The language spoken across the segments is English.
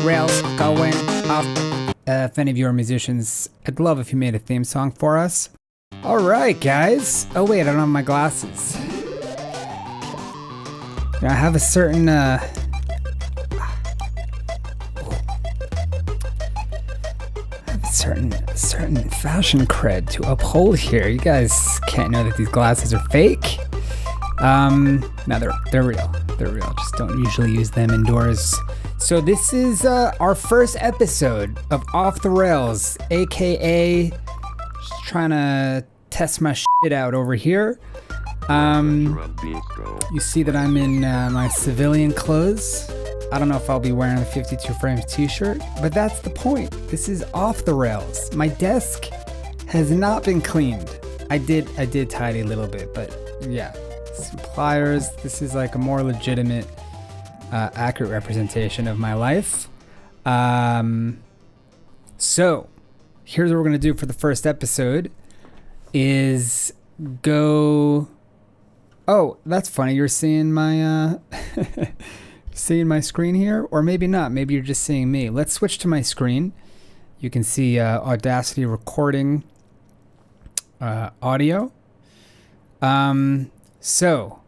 rails, going off. If any of you are musicians, I'd love if you made a theme song for us. All right, guys. Oh wait, I don't have my glasses. I have a certain certain fashion cred to uphold here. You guys can't know that these glasses are fake. No, they're real. They're real. Just don't usually use them indoors. So this is our first episode of Off the Rails, aka just trying to test my shit out over here. You see that I'm in my civilian clothes. I don't know if I'll be wearing the 52 Frames t-shirt, but that's the point. This is Off the Rails. My desk has not been cleaned. I did tidy a little bit, but yeah, some pliers. This is like a more legitimate, accurate representation of my life. So here's what we're gonna do for the first episode is go. Oh, that's funny. You're seeing my seeing my screen here, or maybe not. Maybe you're just seeing me. Let's switch to my screen. You can see Audacity recording audio. So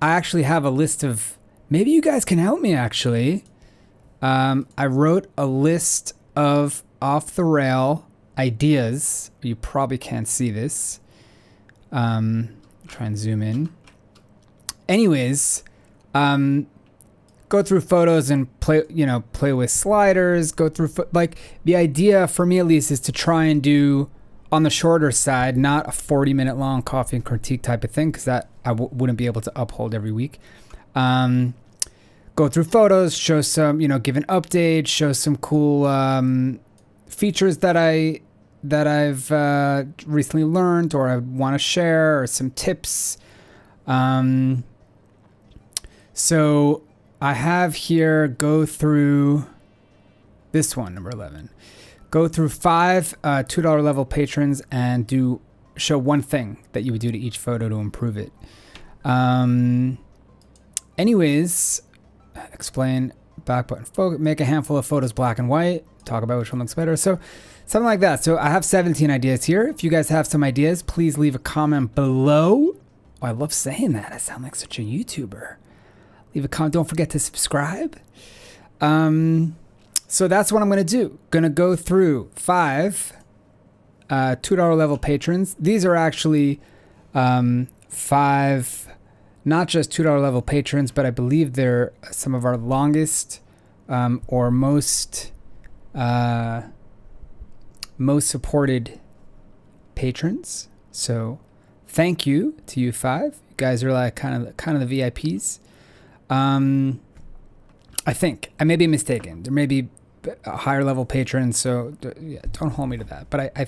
I actually have a list of. Maybe you guys can help me. Actually, I wrote a list of off the rail ideas. You probably can't see this. Try and zoom in. Anyways, go through photos and play with sliders, go through like the idea for me at least is to try and do on the shorter side, not a 40-minute long coffee and critique type of thing, because that I wouldn't be able to uphold every week. Go through photos, show some, give an update, show some cool features that I've recently learned or I want to share, or some tips. So I have here, go through this one, number 11. Go through 5 $2 level patrons and show one thing that you would do to each photo to improve it. Anyways, explain back button focus, make a handful of photos black and white, talk about which one looks better. So something like that. So I have 17 ideas here. If you guys have some ideas, please leave a comment below. Oh, I love saying that. I sound like such a YouTuber. Leave a comment. Don't forget to subscribe. So that's what I'm going to do. Going to go through 5 $2 level patrons. These are actually 5 not just $2 level patrons, but I believe they're some of our longest or most supported patrons. So thank you to you 5. You guys are like kind of the VIPs. I think I may be mistaken. There may be a higher level patrons, so yeah, don't hold me to that. But I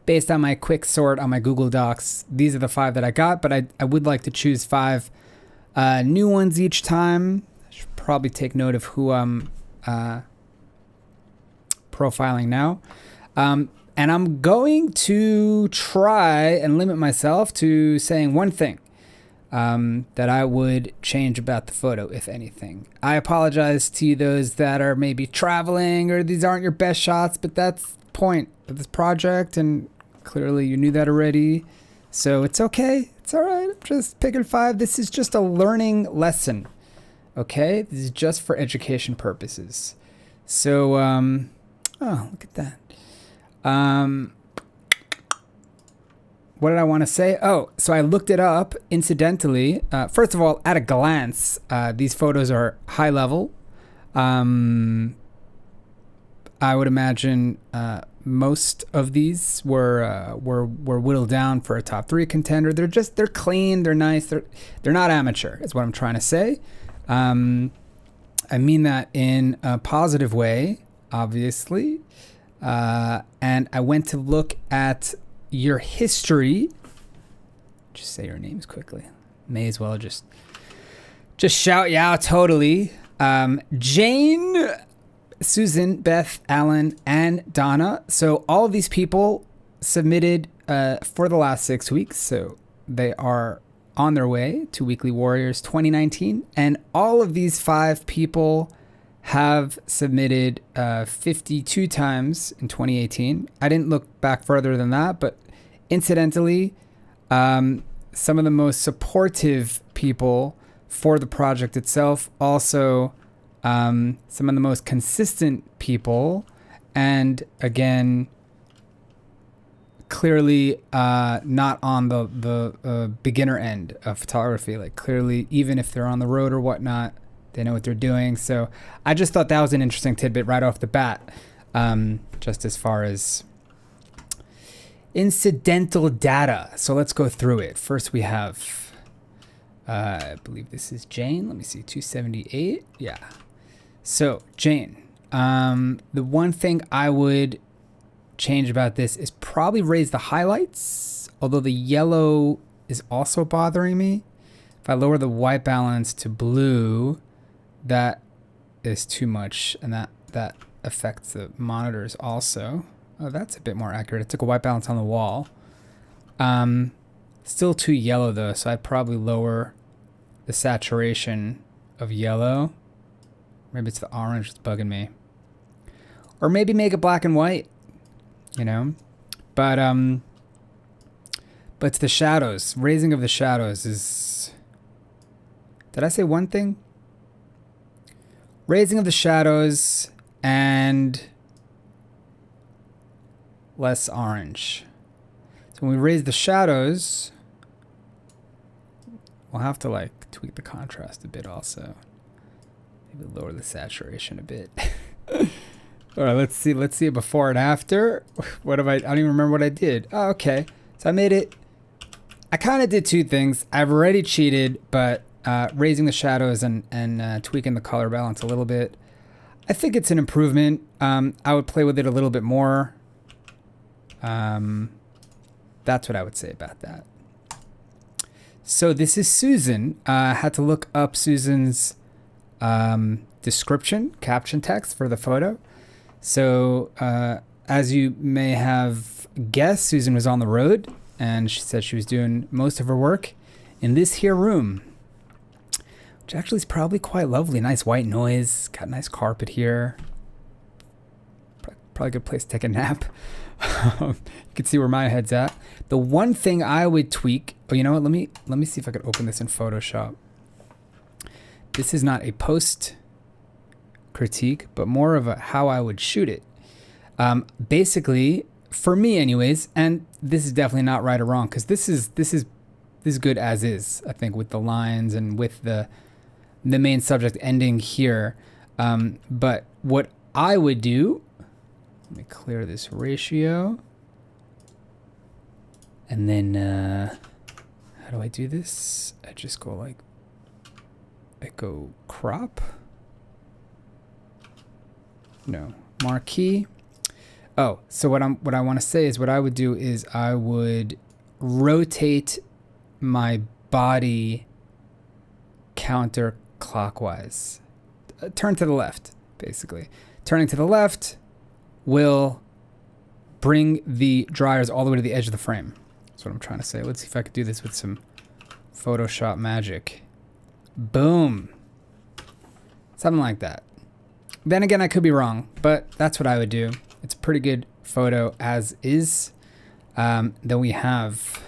based on my quick sort on my Google Docs, these are the 5 that I got. But I would like to choose 5 new ones each time. I should probably take note of who I'm profiling now. And I'm going to try and limit myself to saying one thing that I would change about the photo, if anything. I apologize to those that are maybe traveling or these aren't your best shots, but that's the point of this project, and clearly you knew that already. So it's okay. It's all right. I'm just picking 5. This is just a learning lesson. Okay? This is just for education purposes. So, oh, look at that. What did I want to say? Oh, so I looked it up incidentally. First of all, at a glance, these photos are high level. I would imagine most of these were whittled down for a top 3 contender. They're clean, they're nice, they're not amateur, is what I'm trying to say. I mean that in a positive way, obviously. And I went to look at your history. Just say your names quickly. May as well just shout you out totally. Jane, Susan, Beth, Alan, and Donna. So all of these people submitted for the last 6 weeks. So they are on their way to Weekly Warriors 2019. And all of these 5 people have submitted 52 times in 2018. I didn't look back further than that, but incidentally, some of the most supportive people for the project itself, also some of the most consistent people, and again, clearly not on the beginner end of photography. Like clearly, even if they're on the road or whatnot, they know what they're doing. So I just thought that was an interesting tidbit right off the bat, just as far as incidental data. So let's go through it. First we have, I believe this is Jane. Let me see, 278. Yeah. So Jane, the one thing I would change about this is probably raise the highlights, although the yellow is also bothering me. If I lower the white balance to blue, that is too much, and that affects the monitors also. Oh, that's a bit more accurate. It took a white balance on the wall. Still too yellow though, so I'd probably lower the saturation of yellow. Maybe it's the orange that's bugging me. Or maybe make it black and white, you know? But it's the shadows. Raising of the shadows is... Did I say one thing? Raising of the shadows and less orange. So when we raise the shadows, we'll have to like tweak the contrast a bit also. Maybe lower the saturation a bit. All right, let's see it before and after. What have I don't even remember what I did. Oh, okay. So I made it, I kind of did two things. I've already cheated, but raising the shadows and tweaking the color balance a little bit. I think it's an improvement. I would play with it a little bit more. That's what I would say about that. So this is Susan. I had to look up Susan's description, caption text for the photo. So as you may have guessed, Susan was on the road, and she said she was doing most of her work in this here room, which actually is probably quite lovely. Nice white noise, got a nice carpet here. Probably a good place to take a nap. You can see where my head's at. The one thing I would tweak, oh, you know what? Let me see if I could open this in Photoshop. This is not a post critique, but more of a how I would shoot it. Basically, for me anyways, and this is definitely not right or wrong, because this is good as is, I think, with the lines and with the main subject ending here. But what I would do, let me clear this ratio. And then, how do I do this? I just go like, I go crop. No, marquee. Oh, so what I want to say is what I would do is I would rotate my body counterclockwise. Turn to the left, basically. Turning to the left will bring the dryers all the way to the edge of the frame. That's what I'm trying to say. Let's see if I could do this with some Photoshop magic. Boom. Something like that. Then again, I could be wrong, but that's what I would do. It's a pretty good photo as is. Then we have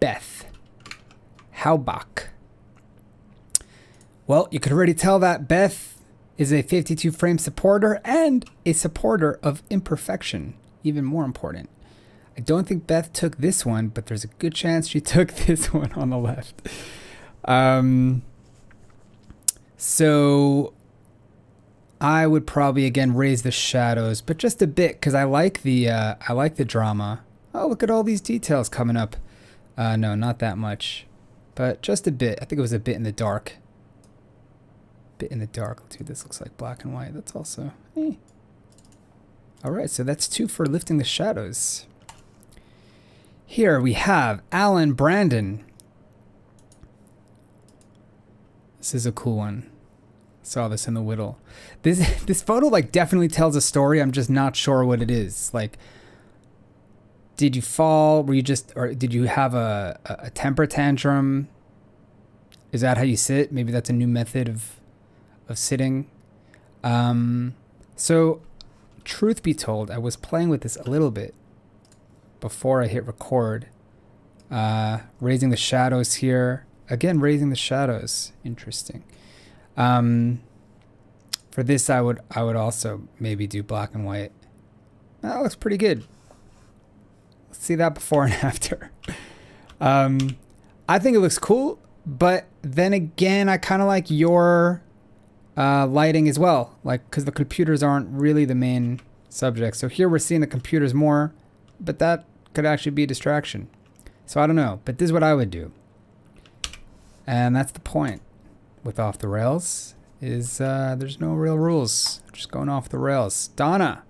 Beth Haubach. Well, you could already tell that Beth is a 52 frame supporter and a supporter of imperfection. Even more important. I don't think Beth took this one, but there's a good chance she took this one on the left. So I would probably again raise the shadows, but just a bit, because I like the drama. Oh, look at all these details coming up. No, not that much, but just a bit. I think it was a bit in the dark. Bit in the dark. Let's see what this looks like, black and white. That's also. All right, so that's 2 for lifting the shadows. Here we have Alan Brandon. This is a cool one. Saw this in the Whittle. This photo like definitely tells a story. I'm just not sure what it is. Like, did you fall? Were you just, or did you have a temper tantrum? Is that how you sit? Maybe that's a new method of of sitting. So truth be told, I was playing with this a little bit before I hit record. Raising the shadows here. Again, raising the shadows. Interesting. For this, I would also maybe do black and white. That looks pretty good. Let's see that before and after. I think it looks cool, but then again, I kind of like your lighting as well, like because the computers aren't really the main subject. So here we're seeing the computers more, but that could actually be a distraction. So I don't know, but this is what I would do. And that's the point with Off the Rails is there's no real rules. Just going off the rails. Donna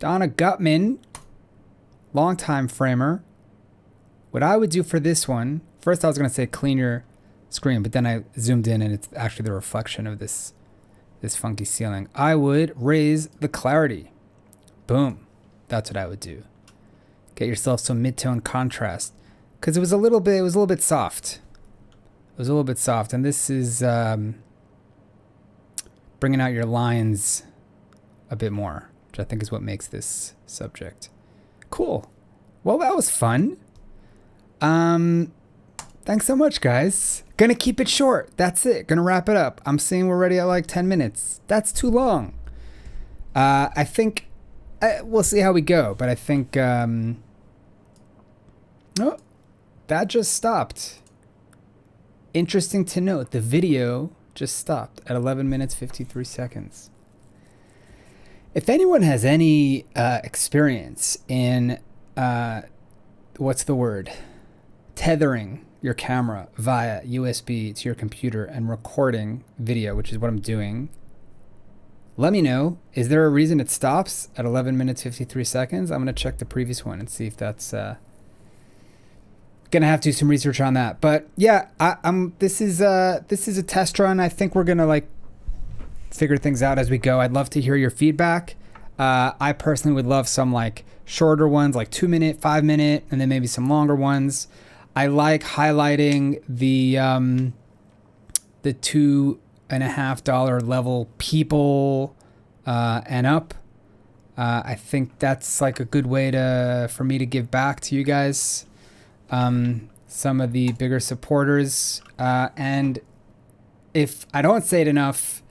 Gutman, longtime framer. What I would do for this one, first I was going to say clean your screen, but then I zoomed in and it's actually the reflection of this funky ceiling. I would raise the clarity. Boom. That's what I would do. Get yourself some mid-tone contrast because it was a little bit soft. It was a little bit soft, and this is bringing out your lines a bit more, which I think is what makes this subject cool. Well, that was fun. Thanks so much, guys. Gonna keep it short. That's it. Gonna wrap it up. I'm seeing we're already at like 10 minutes. That's too long. I think we'll see how we go, but I think oh, that just stopped. Interesting to note, the video just stopped at 11 minutes 53 seconds. If anyone has any experience in what's the word? Tethering your camera via USB to your computer and recording video, which is what I'm doing, let me know. Is there a reason it stops at 11 minutes 53 seconds? I'm going to check the previous one and see if that's gonna have to do some research on that. But yeah, this is a test run. I think we're gonna like figure things out as we go. I'd love to hear your feedback. I personally would love some like shorter ones, like 2 minute, 5 minute, and then maybe some longer ones. I like highlighting the $2.50 level people and up. I think that's like a good way for me to give back to you guys. Some of the bigger supporters, and if I don't say it enough,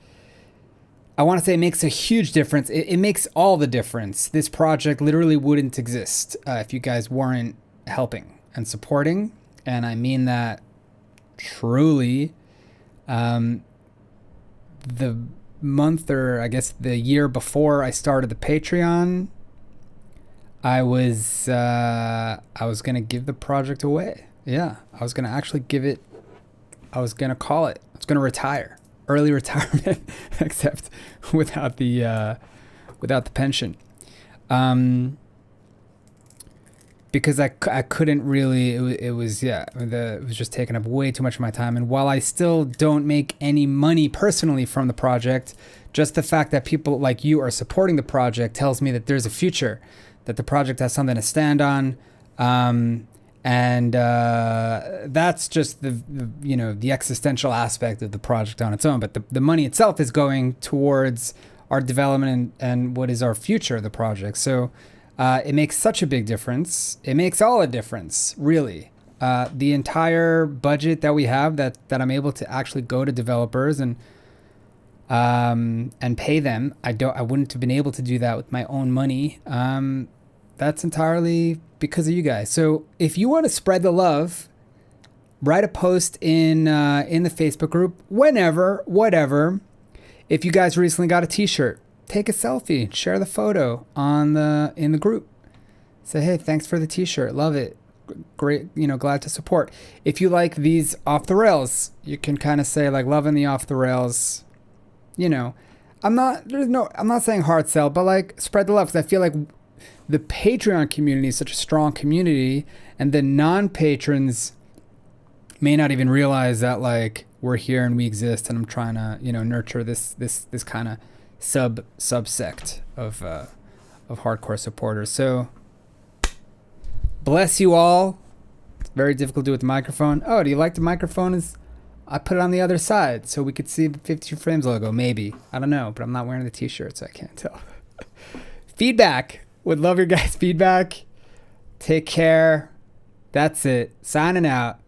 I want to say it makes a huge difference. It makes all the difference. This project literally wouldn't exist if you guys weren't helping and supporting, and I mean that truly. The month, or I guess the year before I started the Patreon, I was gonna give the project away. Yeah, I was gonna actually give it. I was gonna call it. I was gonna retire, early retirement, except without the pension, because I couldn't really. It was just taking up way too much of my time. And while I still don't make any money personally from the project, just the fact that people like you are supporting the project tells me that there's a future. That the project has something to stand on, and that's just the existential aspect of the project on its own. But the money itself is going towards our development and what is our future of the project. So it makes such a big difference. It makes all a difference, really. The entire budget that we have that I'm able to actually go to developers and pay them. I wouldn't have been able to do that with my own money. That's entirely because of you guys. So if you want to spread the love, write a post in the Facebook group, whenever, whatever. If you guys recently got a t-shirt, take a selfie, share the photo in the group. Say, hey, thanks for the t-shirt. Love it. Great, glad to support. If you like these off the rails, you can kind of say like loving the off the rails. I'm not saying hard sell, but like spread the love, because I feel like the Patreon community is such a strong community, and the non-patrons may not even realize that like we're here and we exist, and I'm trying to nurture this kind of subsect of hardcore supporters. So bless you all. It's very difficult to do with the microphone. Oh, do you like the microphone is I put it on the other side so we could see the 52 Frames logo, maybe. I don't know, but I'm not wearing the t-shirt, so I can't tell. Feedback. Would love your guys' feedback. Take care. That's it. Signing out.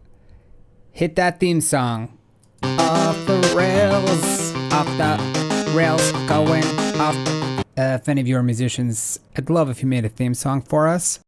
Hit that theme song. Off the rails. Off the rails. Going off. If any of you are musicians, I'd love if you made a theme song for us.